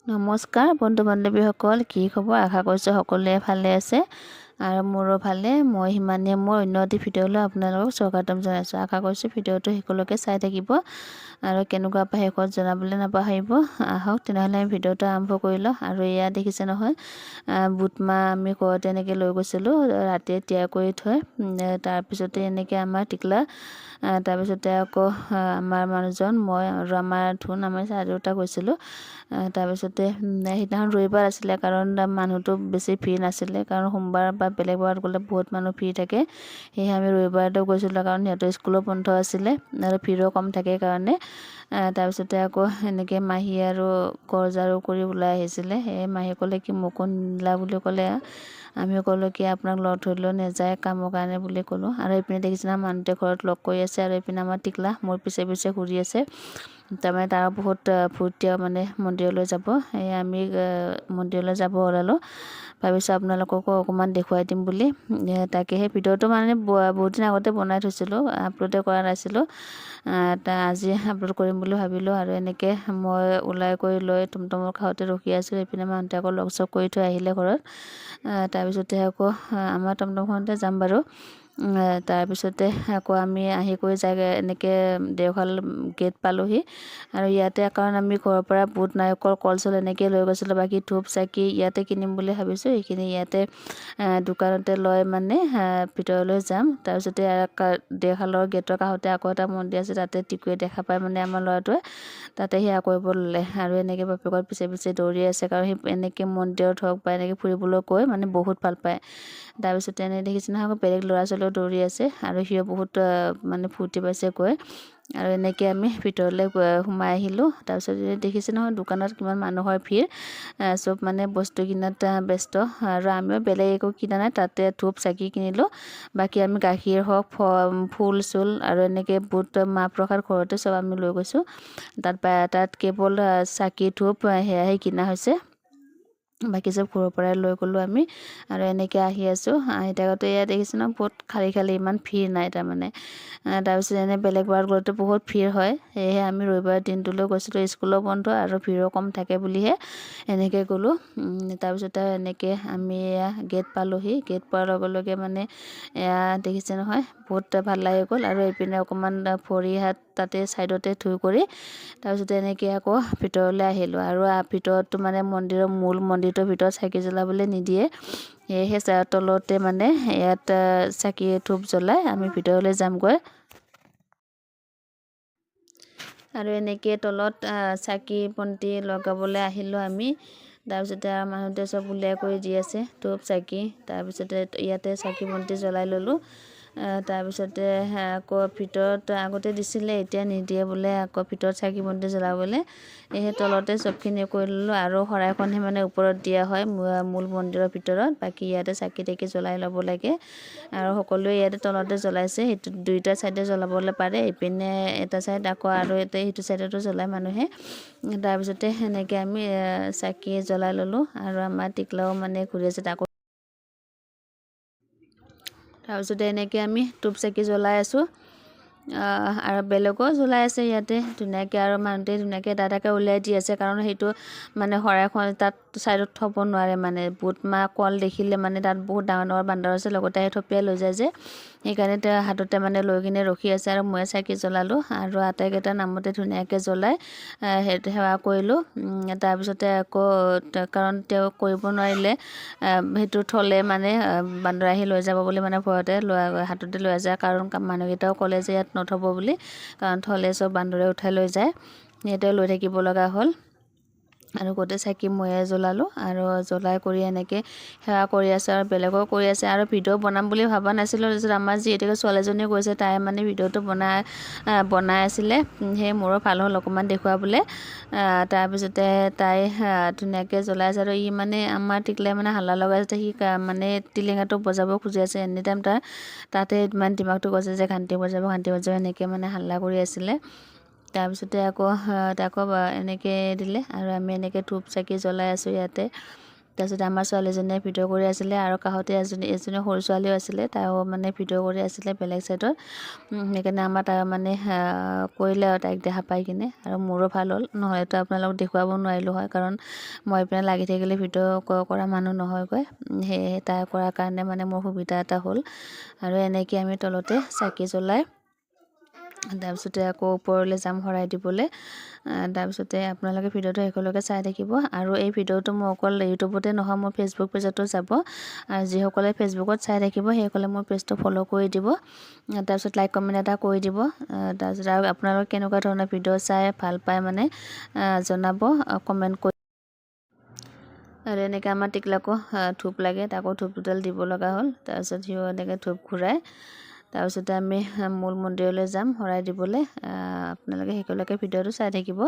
নমস্কাৰ বন্ধু বান্ধৱীসকল, কি খবৰ? আশা কৰিছোঁ সকলোৱে ভালে আছে আৰু মোৰো ভালে। মই সিমানে মোৰ অন্য এটি ভিডিঅ'লৈ আপোনালোকক স্বাগতম জনাইছোঁ। আশা কৰিছোঁ ভিডিঅ'টো শেষলৈকে চাই থাকিব আৰু কেনেকুৱা পায় শেষত জনাবলৈ নাপাহৰিব। আহক তেনেহ'লে আমি ভিডিঅ'টো আৰম্ভ কৰি লওঁ। আৰু এয়া দেখিছে নহয়, বুট মাহ আমি ঘৰতে এনেকৈ লৈ গৈছিলোঁ ৰাতিয়ে তিয়াই কৰি থৈ। তাৰপিছতে এনেকৈ আমাৰ টিকলা, তাৰপিছতে আকৌ আমাৰ মানুহজন, মই আৰু আমাৰ ধুন, আমাৰ চাৰিওটা গৈছিলোঁ। তাৰপিছতে সেইদিনাখন ৰবিবাৰ আছিলে, কাৰণ মানুহটো বেছি ভিৰ নাছিলে, কাৰণ সোমবাৰ বা বেলেগ বাৰত গ'লে বহুত মানুহ ভিৰ থাকে। সেয়েহে আমি ৰবিবাৰতে গৈছিলোঁ, কাৰণ সিহঁতৰ স্কুলো বন্ধ আছিলে আৰু ভিৰো কম থাকে কাৰণে। তাৰপিছতে আকৌ এনেকৈ মাহী আৰু ঘৰ ঝাৰু কৰি ওলাই আহিছিলে। সেই মাহীয়ে ক'লে কি মোকো নিলা বুলি ক'লে। আমি ক'লোঁ কি আপোনাক লগ ধৰিলেও নাযায় কামৰ কাৰণে বুলি ক'লোঁ। আৰু এইপিনে দেখিছিলে মানুহটোৱে ঘৰত লগ কৰি আছে, আৰু এইপিনে আমাৰ টিকলা মোৰ পিছে পিছে ঘূৰি আছে। তাৰমানে তাৰ বহুত ফূৰ্তি মানে মন্দিৰলৈ যাব। আমি মন্দিৰলৈ যাব ওলালোঁ, ভাবিছোঁ আপোনালোককো অকণমান দেখুৱাই দিম বুলি। তাকে সেই ভিডিঅ'টো মানে বহুত দিন আগতে বনাই থৈছিলোঁ, আপলোডে কৰা নাছিলোঁ। আজি আপলোড কৰিম বুলি ভাবিলোঁ। আৰু এনেকৈ মই ওলাই কৰি লৈ টমটমৰ কাষতে ৰখি আছোঁ। এইপিনে মানুহটোৱে আকৌ লগ চগ কৰি থৈ আহিলে ঘৰত। তাৰপিছতে আকৌ আমাৰ টমটমখনতে যাম বাৰু। তাৰপিছতে আকৌ আমি আহি কৰি জাগা এনেকৈ দেওশাল গেট পালোঁহি। আৰু ইয়াতে কাৰণ আমি ঘৰৰ পৰা বুট, নাৰিকল, কল চল এনেকৈ লৈ গৈছিলোঁ। বাকী ধূপ চাকি ইয়াতে কিনিম বুলি ভাবিছোঁ। এইখিনি ইয়াতে দোকানতে লৈ মানে ভিতৰলৈ যাম। তাৰপিছতে দেওশালৰ গেটৰ কাষতে আকৌ এটা মন্দিৰ আছে, তাতে টিকুৱে দেখা পায় মানে আমাৰ ল'ৰাটোৱে, তাতে সেয়া কৰিব ল'লে। আৰু এনেকৈ বাপেকৰ পিছে পিছে দৌৰি আছে, কাৰণ সি এনেকৈ মন্দিৰত হওক বা এনেকৈ ফুৰিবলৈ গৈ মানে বহুত ভাল পায়। তাৰপিছতে এনেকৈ দেখিছে নহয়, আকৌ বেলেগ ল'ৰা ছোৱালীও দৌৰি আছে, আৰু সিও বহুত মানে ফূৰ্তি পাইছে গৈ। আৰু এনেকৈ আমি ভিতৰলৈ সোমাই আহিলোঁ। তাৰপিছত দেখিছে নহয় দোকানত কিমান মানুহৰ ভিৰ, চব মানে বস্তু কিনাত ব্যস্ত। আৰু আমিও বেলেগ একো কিনা নাই, তাতে ধূপ চাকি কিনিলোঁ। বাকী আমি গাখীৰ হওক, ফুল চুল আৰু এনেকৈ বুট মাহ প্ৰসাদ ঘৰতে চব আমি লৈ গৈছোঁ। তাত কেৱল চাকি ধূপ সেয়াহে কিনা হৈছে, বাকী চব ঘৰৰ পৰাই লৈ গ'লোঁ আমি। আৰু এনেকৈ আহি আছোঁ। আহি থাকোঁতে ইয়াত দেখিছোঁ ন বহুত খালী খালী, ইমান ভিৰ নাই তাৰমানে। তাৰপিছত এনে বেলেগ বাৰত গ'লেতো বহুত ভিৰ হয়, সেয়েহে আমি ৰবিবাৰ দিনটোলৈ গৈছিলোঁ, স্কুলো বন্ধ আৰু ভিৰো কম থাকে বুলিহে এনেকৈ গ'লোঁ। তাৰপিছতে এনেকৈ আমি গেট পালোঁহি। গেট পোৱাৰ লগে লগে মানে এয়া দেখিছে নহয় বহুত ভাল লাগি গ'ল। আৰু এইপিনে অকণমান ভৰি হাত তাতে ছাইডতে ধুই কৰি তাৰপিছতে এনেকৈ আকৌ ভিতৰলৈ আহিলোঁ। আৰু ভিতৰতো মানে মন্দিৰটোৰ ভিতৰত চাকি জ্বলাবলৈ নিদিয়ে, সেয়েহে তলতে মানে ইয়াত চাকি ধূপ জ্বলাই আমি ভিতৰলৈ যামগৈ। আৰু এনেকৈ তলত চাকি বন্তি লগাবলৈ আহিলোঁ আমি। তাৰপিছতে আৰু মানুহটোৱে চব উলিয়াই কৰি দি আছে ধূপ চাকি। তাৰপিছতে ইয়াতে চাকি বন্তি জ্বলাই ল'লোঁ। তাৰপিছতে আকৌ ভিতৰত আগতে দিছিলে, এতিয়া নিদিয়ে বোলে আকৌ ভিতৰত চাকি বন্তি জ্বলাবলৈ। সেই তলতে চবখিনি কৰি ল'লোঁ। আৰু শৰাইখনহে মানে ওপৰত দিয়া হয় মূল মন্দিৰৰ ভিতৰত, বাকী ইয়াতে চাকি তাকি জ্বলাই ল'ব লাগে। আৰু সকলোৱে ইয়াতে তলতে জ্বলাইছে, সেইটো দুইটা ছাইডে জ্বলাবলৈ পাৰে, ইপিনে এটা ছাইড আকৌ আৰু সেইটো ছাইডতো জ্বলায় মানুহে। তাৰপিছতে সেনেকৈ আমি চাকি জ্বলাই ল'লোঁ। আৰু আমাৰ টিকলাও মানে ঘূৰি আছে, তাকো তাৰপিছতে এনেকৈ আমি ধূপ চাকি জ্বলাই আছোঁ। আৰু বেলেগো জ্বলাই আছে ইয়াতে ধুনীয়াকৈ। আৰু মানুহটোৱে ধুনীয়াকৈ দাদাকে উলিয়াই দি আছে, কাৰণ সেইটো মানে শৰাইখন তাত ছাইডত থ'ব নোৱাৰে, মানে বুট মাহ কল দেখিলে মানে তাত বহুত ডাঙৰ ডাঙৰ বান্দৰ আছে, লগতে থপিয়াই লৈ যায় যে, সেইকাৰণে তেওঁ হাততে মানে লৈ কিনে ৰখি আছে। আৰু মই চাকি জ্বলালোঁ, আৰু আটাইকেইটা নামতে ধুনীয়াকৈ জ্বলাই সেৱা কৰিলোঁ। তাৰপিছতে আকৌ কাৰণ তেওঁ কৰিব নোৱাৰিলে, সেইটো থ'লে মানে বান্দৰ আহি লৈ যাব বুলি মানে ভয়তে হাততে লৈ যায়, কাৰণ মানুহকেইটাও ক'লে যে ইয়াত নথ'ব বুলি, কাৰণ থ'লে চব বান্দৰে উঠাই লৈ যায়। সিহঁতে লৈ থাকিব লগা হ'ল। আৰু গোটেই চাকি ময়ে জ্বলালোঁ। আৰু জ্বলাই কৰি এনেকৈ সেৱা কৰি আছে, আৰু বেলেগো কৰি আছে। আৰু ভিডিঅ' বনাম বুলি ভবা নাছিলোঁ। তাৰপিছত আমাৰ যিহেতুকে ছোৱালীজনীয়ে কৈছে, তাই মানে ভিডিঅ'টো বনাই আছিলে, সেই মোৰো ভাল হ'ল অকণমান দেখুৱাবলৈ। তাৰপিছতে তাই ধুনীয়াকৈ জ্বলাই আছে। আৰু মানে আমাৰ টিকলাই মানে হাল্লা লগাই আছে, সি মানে টিলিঙাটো বজাব খুজি আছে এনি টাইম। তাতে ইমান দিমাগটো কৈছে যে ঘাণ্টি বজাব এনেকৈ মানে হাল্লা কৰি আছিলে। তাৰপিছতে আকৌ এনেকৈ দিলে, আৰু আমি এনেকৈ ধূপ চাকি জ্বলাই আছোঁ ইয়াতে। তাৰপিছত আমাৰ ছোৱালীজনীয়ে ভিডিঅ' কৰি আছিলে আৰু কাষতে এজনী সৰু ছোৱালীও আছিলে, তাইও মানে ভিডিঅ' কৰি আছিলে বেলেগ চাইডত। সেইকাৰণে আমাৰ তাই মানে কৰিলে আৰু তাইক দেখা পাই কিনে, আৰু মোৰো ভাল হ'ল, নহ'লেতো আপোনালোকক দেখুৱাব নোৱাৰিলোঁ হয়, কাৰণ মই এইপিনে লাগি থাকিলে ভিডিঅ' কৰা মানুহ নহয়গৈ। সেয়েহে তাই কৰাৰ কাৰণে মানে মোৰ সুবিধা এটা হ'ল। আৰু এনেকৈ আমি তলতে চাকি জ্বলাই তাৰপিছতে আকৌ ওপৰলৈ যাম শৰাই দিবলৈ। তাৰপিছতে আপোনালোকে ভিডিঅ'টো শেষলৈকে চাই থাকিব। আৰু এই ভিডিঅ'টো মই অকল ইউটিউবতে নহয়, মোৰ ফেচবুক পেজতো যাব। আৰু যিসকলে ফেচবুকত চাই থাকিব সেইসকলে মোৰ পেজটো ফ'ল' কৰি দিব। তাৰপিছত লাইক কমেণ্ট এটা কৰি দিব। তাৰপিছত আৰু আপোনালোকে কেনেকুৱা ধৰণৰ ভিডিঅ' চাই ভাল পায় মানে জনাব কমেণ্ট কৰি। আৰু এনেকৈ আমাৰ টিকলাকো ধূপ লাগে, তাকো ধূপ দুডাল দিব লগা হ'ল। তাৰপিছত সিও এনেকৈ ধূপ ঘূৰাই তাৰপিছতে আমি মূল মন্দিৰলৈ যাম শৰাই দিবলৈ। আপোনালোকে শেষলৈকে ভিডিঅ'টো চাই থাকিব।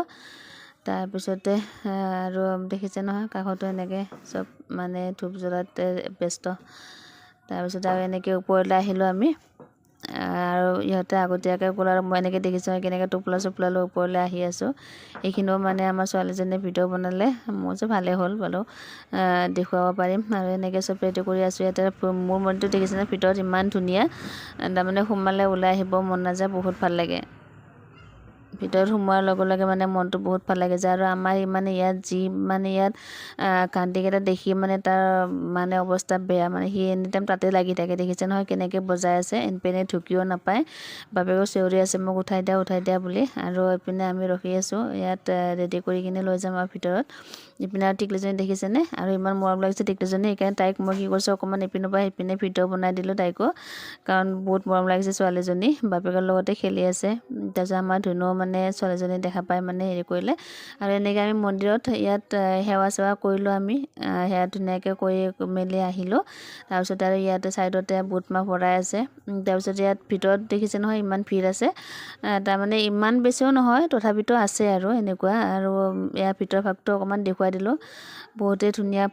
তাৰপিছতে আৰু দেখিছে নহয়, কাষতো এনেকৈ চব মানে ধূপ জ্বলাতে ব্যস্ত। তাৰপিছত আৰু এনেকৈ ওপৰলৈ আহিলোঁ আমি। আৰু ইহঁতে আগতীয়াকৈ গ'ল, আৰু মই এনেকৈ দেখিছোঁ কেনেকৈ টোপোলা চোপোলা লৈ ওপৰলৈ আহি আছোঁ। এইখিনিও মানে আমাৰ ছোৱালীজনীয়ে ভিডিঅ' বনালে, মোৰ যে ভালেই হ'ল বাৰু, দেখুৱাব পাৰিম। আৰু এনেকৈ চব ৰেডি কৰি আছোঁ। ইয়াতে মোৰ মনটো দেখিছেনে, ভিতৰত ইমান ধুনীয়া, তাৰমানে সোমালে ওলাই আহিব মন নাযায়, বহুত ভাল লাগে। ভিতৰত সোমোৱাৰ লগে লগে মানে মনটো বহুত ভাল লাগি যায়। আৰু আমাৰ মানে ইয়াত কান্তিকেইটা দেখি মানে তাৰ মানে অৱস্থা বেয়া, মানে সি এনি টাইম তাতে লাগি থাকে। দেখিছে নহয় কেনেকৈ বজাই আছে, এনপিনে ঢুকিও নাপায়, বাপেকো চিঞৰি আছে মোক উঠাই দিয়া বুলি। আৰু এইপিনে আমি ৰখি আছোঁ ইয়াত ৰেডি কৰি কিনে লৈ যাম আৰু ভিতৰত। ইপিনে আৰু টিকলিজনী দেখিছেনে, আৰু ইমান মৰম লাগিছে টিকলিজনী। সেইকাৰণে তাইক মই কি কৰিছোঁ, অকণমান ইপিনৰ পৰা সিপিনে ভিডিঅ' বনাই দিলোঁ তাইকো, কাৰণ বহুত মৰম লাগিছে ছোৱালীজনী, বাপেকৰ লগতে খেলি আছে। তাৰপিছত আমাৰ ধুনুও মানে ছোৱালীজনী দেখা পাই মানে হেৰি কৰিলে। আৰু এনেকৈ আমি মন্দিৰত ইয়াত সেৱা চেৱা কৰিলোঁ আমি, সেয়া ধুনীয়াকৈ কৰি মেলি আহিলোঁ। তাৰপিছত আৰু ইয়াতে ছাইডতে বুট মাহ ভৰাই আছে। তাৰপিছত ইয়াত ভিতৰত দেখিছে নহয় ইমান ভিৰ আছে, তাৰমানে ইমান বেছিও নহয়, তথাপিতো আছে আৰু এনেকুৱা। আৰু ইয়াৰ ভিতৰ ভাগটো অকণমান দেখুৱাই দিলোঁ। বহুতেই ধুনীয়া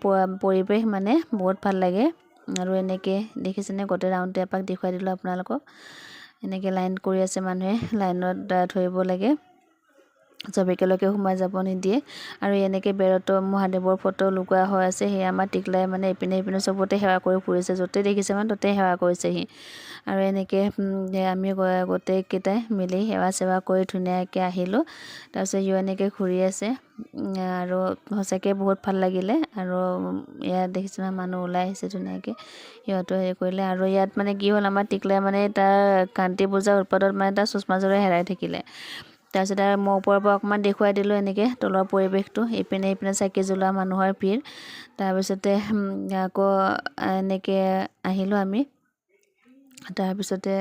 পৰিৱেশ, মানে বহুত ভাল লাগে। আৰু এনেকৈ দেখিছেনে গোটেই ৰাউণ্ডটো এপাক দেখুৱাই দিলোঁ আপোনালোকক। এনেকৈ লাইন কৰি আছে মানুহে, লাইনত ধৰিব লাগে, চব একেলগে সোমাই যাব নিদিয়ে। আৰু এনেকৈ বেৰতো মহাদেৱৰ ফটো লুকুওৱা হৈ আছে। সেয়া আমাৰ টিকলাই মানে ইপিনে ইপিনে চবতে সেৱা কৰি ফুৰিছে, য'তে দেখিছে মানে ত'তে সেৱা কৰিছেহি। আৰু এনেকৈ আমি গোটেইকেইটাই মিলি সেৱা চেৱা কৰি ধুনীয়াকৈ আহিলোঁ। তাৰপিছত সিও এনেকৈ ঘূৰি আছে, আৰু সঁচাকৈ বহুত ভাল লাগিলে। আৰু ইয়াত দেখিছোঁ নহয় মানুহ ওলাই আহিছে ধুনীয়াকৈ, সিহঁতো হেৰি কৰিলে। আৰু ইয়াত মানে কি হ'ল, আমাৰ টিকলাই মানে তাৰ কান্তি পূজাৰ উৎপাদত মানে তাৰ চশমাযোৰে হেৰাই থাকিলে। তাৰপিছত আৰু মই ওপৰৰ পৰা অকণমান দেখুৱাই দিলোঁ এনেকৈ তলৰ পৰিৱেশটো, ইপিনে চাকি জ্বলোৱা মানুহৰ ভিৰ। তাৰপিছতে আকৌ এনেকৈ আহিলোঁ আমি। তাৰপিছতে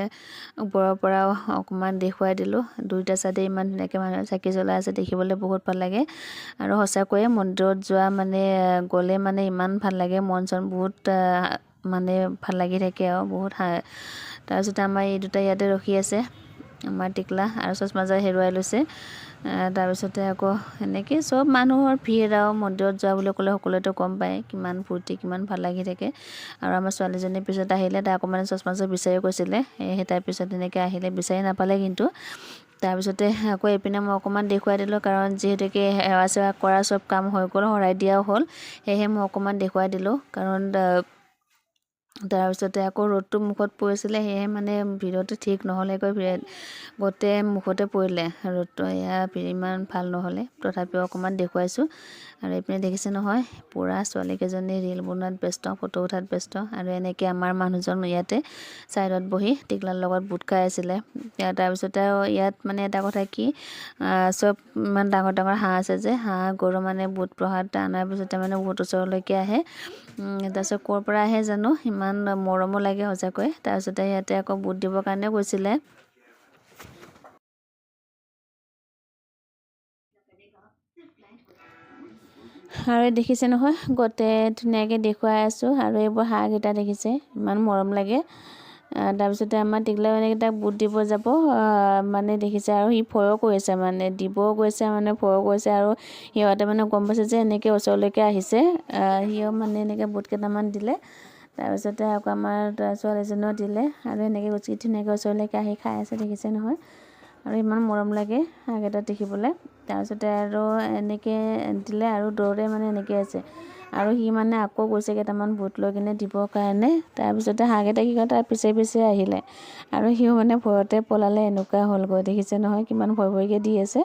ওপৰৰ পৰাও অকণমান দেখুৱাই দিলোঁ, দুইটা চাইডে ইমান ধুনীয়াকৈ মানুহে চাকি জ্বলাই আছে, দেখিবলৈ বহুত ভাল লাগে। আৰু সঁচাকৈয়ে মন্দিৰত যোৱা মানে গ'লে মানে ইমান ভাল লাগে, মন চন বহুত মানে ভাল লাগি থাকে আৰু বহুত। তাৰপিছতে আমাৰ এই দুটা ইয়াতে ৰখি আছে, আমাৰ টিকলা আৰু চশমাযোৰ হেৰুৱাই লৈছে। তাৰপিছতে আকৌ এনেকৈ চব মানুহৰ ভিৰ, আৰু মন্দিৰত যোৱা বুলি ক'লে সকলোৱেতো গম পায় কিমান ফূৰ্তি, কিমান ভাল লাগি থাকে। আৰু আমাৰ ছোৱালীজনীৰ পিছত আহিলে, তাই আকৌ মানে চশমাযোৰ বিচাৰি গৈছিলে, সেয়েহে তাৰ পিছত এনেকৈ আহিলে, বিচাৰি নাপালে কিন্তু। তাৰপিছতে আকৌ এইপিনে মই অকণমান দেখুৱাই দিলোঁ, কাৰণ যিহেতুকে সেৱা চেৱা কৰা চব কাম হৈ গ'ল, শৰাই দিয়াও হ'ল, সেয়েহে মই অকণমান দেখুৱাই দিলোঁ। কাৰণ তাৰপিছতে আকৌ ৰ'দটো মুখত পৰিছিলে, সেয়েহে মানে ভিডিঅ'টো ঠিক নহ'লেগৈ, গোটেই মুখতে পৰিলে ৰ'দটো, এয়া ইমান ভাল নহ'লে, তথাপিও অকণমান দেখুৱাইছোঁ। আৰু এইপিনে দেখিছে নহয় পূৰা ছোৱালীকেইজনী ৰীল বনোৱাত ব্যস্ত, ফটো উঠাত ব্যস্ত। আৰু এনেকৈ আমাৰ মানুহজন ইয়াতে ছাইডত বহি টিকলাৰ লগত বুট খাই আছিলে। তাৰপিছতে আৰু ইয়াত মানে এটা কথা কি, চব ইমান ডাঙৰ ডাঙৰ হাঁহ আছে যে, হাঁহ গৰু মানে বুট প্ৰসাদ অনাৰ পিছতে মানে বহুত ওচৰলৈকে আহে। তাৰপিছত ক'ৰ পৰা আহে জানো, ইমান মৰমো লাগে সঁচাকৈ। তাৰপিছতে ইয়াতে আকৌ বুট দিবৰ কাৰণে গৈছিলে। আৰু দেখিছে নহয় গোটেই ধুনীয়াকৈ দেখুৱাই আছোঁ। আৰু এইবোৰ হাঁহকেইটা দেখিছে ইমান মৰম লাগে। তাৰপিছতে আমাৰ টিকলাও এনেকৈ তাক বুট দিব যাব, মানে দেখিছে, আৰু সি ভয়ো কৰিছে, মানে দিবও গৈছে, মানে ভয়ো কৰিছে। আৰু সিহঁতে মানে গম পাইছে যে এনেকৈ ওচৰলৈকে আহিছে, সিও মানে এনেকৈ বুট কেইটামান দিলে। তাৰপিছতে আকৌ আমাৰ ছোৱালীজনীও দিলে, আৰু এনেকৈ ধুনীয়াকৈ ওচৰলৈকে আহি খাই আছে, দেখিছে নহয়। আৰু ইমান মৰম লাগে হাঁহকেইটা দেখিবলৈ। তাৰপিছতে আৰু এনেকৈ দিলে আৰু দৌৰে মানে এনেকৈ আছে আৰু সি মানে আকৌ গৈছে কেইটামান বুট লৈ কিনে দিবৰ কাৰণে। তাৰপিছতে হাঁহকেইটা কি কৰে তাৰ পিছে পিছে আহিলে আৰু সিও মানে ভয়তে পলালে, এনেকুৱা হ'লগৈ। দেখিছে নহয় কিমান ভয় ভয়কৈ দি আছে।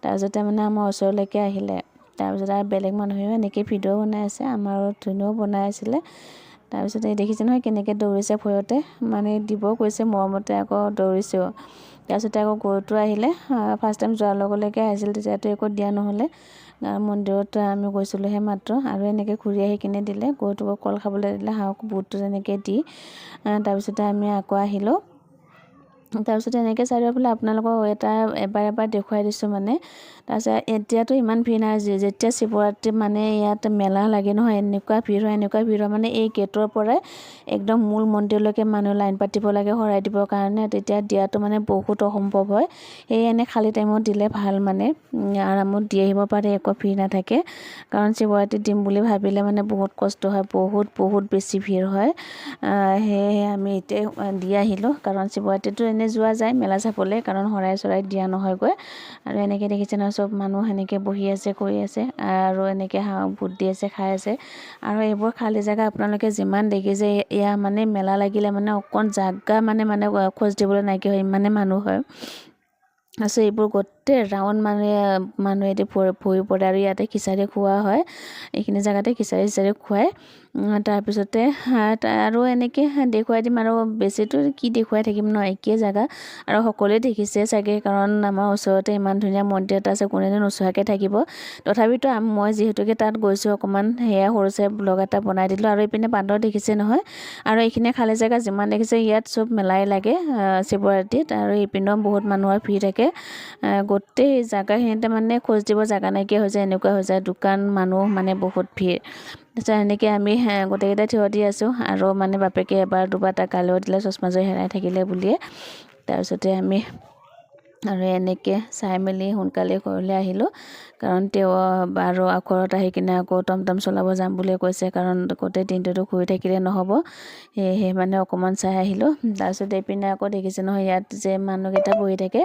তাৰপিছতে মানে আমাৰ ওচৰলৈকে আহিলে। তাৰপিছত আৰু বেলেগ মানুহেও এনেকৈ ভিডিঅ' বনাই আছে, আমাৰ ধুনুও বনাই আছিলে। তাৰপিছতে দেখিছে নহয় কেনেকৈ দৌৰিছে ভয়তে, মানে দিব কৈছে মৰমতে আকৌ দৌৰিছেও। তাৰপিছতে আকৌ গৰুটো আহিলে, ফাৰ্ষ্ট টাইম যোৱাৰ লগে লগে আহিছিল, তেতিয়াতো একো দিয়া নহ'লে। মন্দিৰত আমি গৈছিলোঁহে মাত্ৰ, আৰু এনেকৈ ঘূৰি আহি কিনে দিলে, গৰুটোকো কল খাবলৈ দিলে, হাঁহক বুটটো তেনেকৈ দি। তাৰপিছতে আমি আকৌ আহিলোঁ। তাৰপিছতে এনেকৈ চাৰিওফালে আপোনালোকক এবাৰ দেখুৱাই দিছোঁ মানে। তাৰপিছত এতিয়াতো ইমান ভিৰ নাই, যেতিয়া শিৱৰাত্ৰি মানে ইয়াত মেলা লাগে নহয়, এনেকুৱা ভিৰ হয় মানে এই গেটৰ পৰাই একদম মূল মন্দিৰলৈকে মানুহ লাইন পাতিব লাগে শৰাই দিবৰ কাৰণে। তেতিয়া দিয়াটো মানে বহুত অসম্ভৱ হয়। সেই এনে খালী টাইমত দিলে ভাল, মানে আৰামত দি আহিব পাৰে, একো ভিৰ নাথাকে। কাৰণ শিৱৰাত্ৰি দিম বুলি ভাবিলে মানে বহুত কষ্ট হয়, বহুত বেছি ভিৰ হয়। সেয়েহে আমি এতিয়া দি আহিলোঁ, কাৰণ শিৱৰাত্ৰিটো এনেই যোৱা যায় মেলা চাবলৈ, কাৰণ শৰাই চৰাই দিয়া নহয়গৈ। আৰু এনেকৈ দেখিছে নহয় চব মানুহ সেনেকৈ বহি আছে, কৰি আছে, আৰু এনেকৈ হাঁহক বুট দি আছে, খাই আছে। আৰু এইবোৰ খালী জেগা আপোনালোকে যিমান দেখিছে, এয়া মানে মেলা লাগিলে মানে অকণ জাগা মানে খোজ দিবলৈ নাইকিয়া হয়, ইমানে মানুহ হয়। তাৰপিছত এইবোৰ গোটেই ৰাউণ্ড মানুহেদি ভৰি পৰে, আৰু ইয়াতে খিচাৰি খোৱা হয়, এইখিনি জেগাতে খিচাৰি খুৱায়। তাৰপিছতে আৰু এনেকৈ দেখুৱাই দিম, আৰু বেছিতো কি দেখুৱাই থাকিম ন, একেই জেগা আৰু সকলোৱে দেখিছে চাগে, কাৰণ আমাৰ ওচৰতে ইমান ধুনীয়া মন্দিৰ এটা আছে, কোনেনো নোচোৱাকৈ থাকিব। তথাপিতো মই যিহেতুকে তাত গৈছোঁ অকণমান, সেয়া সৰুছে ব্লগ এটা বনাই দিলোঁ। আৰু এইপিনে বান্দৰ দেখিছে নহয়, আৰু এইখিনি খালী জেগা যিমান দেখিছে ইয়াত চব মেলাই লাগে শিৱৰাত্ৰিত, আৰু এইপিনেও বহুত মানুহৰ ভিৰ থাকে। গোটেই জেগাখিনিতে মানে খোজ দিব জেগা নাইকিয়া হৈ যায়, এনেকুৱা হৈ যায়, দোকান মানুহ মানে বহুত ভিৰ। তাৰপিছত এনেকৈ আমি গোটেইকেইটা থিয় দি আছোঁ, আৰু মানে বাপেকে এবাৰ দুবাৰ তাক গালিও দিলে চশমাযোৰ হেৰাই থাকিলে বুলিয়ে। তাৰপিছতে আমি আৰু এনেকৈ চাই মেলি সোনকালে ঘৰলৈ আহিলোঁ, কাৰণ তেওঁ আৰু ঘৰত আহি কিনে আকৌ টমটম চলাব যাম বুলিয়ে কৈছে, কাৰণ গোটেই দিনটোতো ঘূৰি থাকিলে নহ'ব। সেয়েহে মানে অকণমান চাই আহিলোঁ। তাৰপিছত এইপিনে আকৌ দেখিছে নহয়, ইয়াত যে মানুহকেইটা বহি থাকে,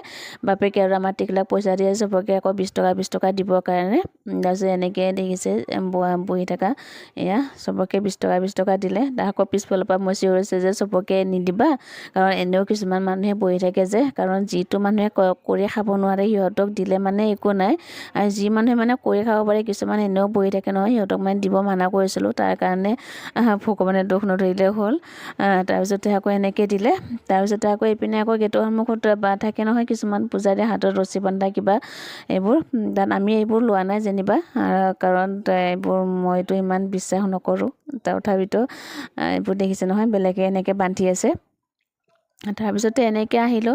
বাপেকে আৰু আমাৰ টিকলাক পইচা দিয়ে চবকে আকৌ 20 টকা দিবৰ কাৰণে। তাৰপিছত এনেকৈ দেখিছে বহি থকা, এয়া চবকে 20 টকা দিলে। তাৰ আকৌ পিছফালৰ পৰা মই চিঞৰিছে যে চবকে নিদিবা, কাৰণ এনেও কিছুমান মানুহে বহি থাকে যে, কাৰণ যিটো মানুহে কৰি খাব নোৱাৰে সিহঁতক দিলে মানে একো নাই, আৰু যি মানুহে মানে কৰি খাব পাৰে, কিছুমান এনেও বহি থাকে নহয়, সিহঁতক মানে দিব মানা কৰিছিলোঁ। তাৰ কাৰণে ভগৱানে দুখ নধৰিলে হ'ল। তাৰপিছতে আকৌ এনেকৈ দিলে। তাৰপিছতে আকৌ এইপিনে আকৌ গেটৰ সন্মুখত থাকে নহয় কিছুমান পূজাৰী, হাতত ৰছী বন্ধা কিবা, এইবোৰ তাত আমি এইবোৰ লোৱা নাই যেনিবা, কাৰণ এইবোৰ মইতো ইমান বিশ্বাস নকৰোঁ। তথাপিতো এইবোৰ দেখিছে নহয় বেলেগে এনেকৈ বান্ধি আছে। তাৰপিছতে এনেকৈ আহিলোঁ,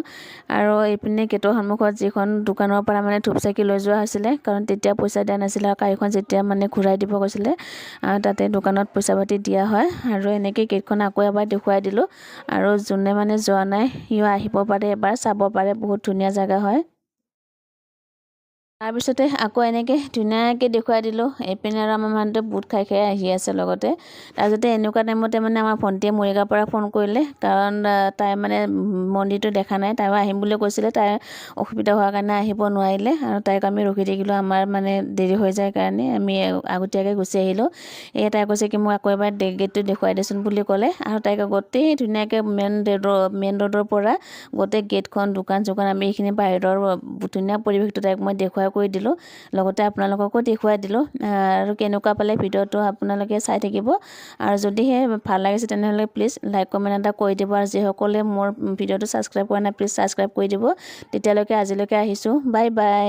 আৰু এইপিনে গেটৰ সন্মুখত যিখন দোকানৰ পৰা মানে ধূপ চাকি লৈ যোৱা হৈছিলে, কাৰণ তেতিয়া পইচা দিয়া নাছিলে, আৰু গাড়ীখন যেতিয়া মানে ঘূৰাই দিব কৈছিলে, তাতে দোকানত পইচা পাতি দিয়া হয়। আৰু এনেকৈ গেটখন আকৌ এবাৰ দেখুৱাই দিলোঁ, আৰু যোনে মানে যোৱা নাই সিও আহিব পাৰে, এবাৰ চাব পাৰে, বহুত ধুনীয়া জেগা হয়। তাৰপিছতে আকৌ এনেকৈ ধুনীয়াকৈ দেখুৱাই দিলোঁ। এইপিনে আৰু আমাৰ মানুহটোৱে বুট খাই আহি আছে লগতে। তাৰপিছতে এনেকুৱা টাইমতে মানে আমাৰ ভণ্টিয়ে মৰিগাঁৱৰ পৰা ফোন কৰিলে, কাৰণ তাই মানে মন্দিৰটো দেখা নাই, তাইও আহিম বুলি কৈছিলে, তাইৰ অসুবিধা হোৱাৰ কাৰণে আহিব নোৱাৰিলে, আৰু তাইক আমি ৰখি থাকিলোঁ, আমাৰ মানে দেৰি হৈ যায় কাৰণে আমি আগতীয়াকৈ গুচি আহিলোঁ। তাই কৈছে কি মোক আকৌ এবাৰ গেটটো দেখুৱাই দেচোন বুলি ক'লে, আৰু তাইক গোটেই ধুনীয়াকৈ মেইন ৰোডৰ পৰা গোটেই গেটখন, দোকান চোকান, আমি এইখিনি বাহিৰৰ ধুনীয়া পৰিৱেশটো তাইক মই দেখুৱাই কৰি দিলোঁ, লগতে আপোনালোককো দেখুৱাই দিলোঁ। আৰু কেনেকুৱা পালে ভিডিঅ'টো আপোনালোকে চাই থাকিব, আৰু যদিহে ভাল লাগিছে তেনেহ'লে প্লিজ লাইক কমেণ্ট এটা কৰি দিব, আৰু যিসকলে মোৰ ভিডিঅ'টো ছাবস্ক্ৰাইব কৰা নাই প্লিজ ছাবস্ক্ৰাইব কৰি দিব। তেতিয়ালৈকে আজিলৈকে আহিছোঁ, বাই বাই।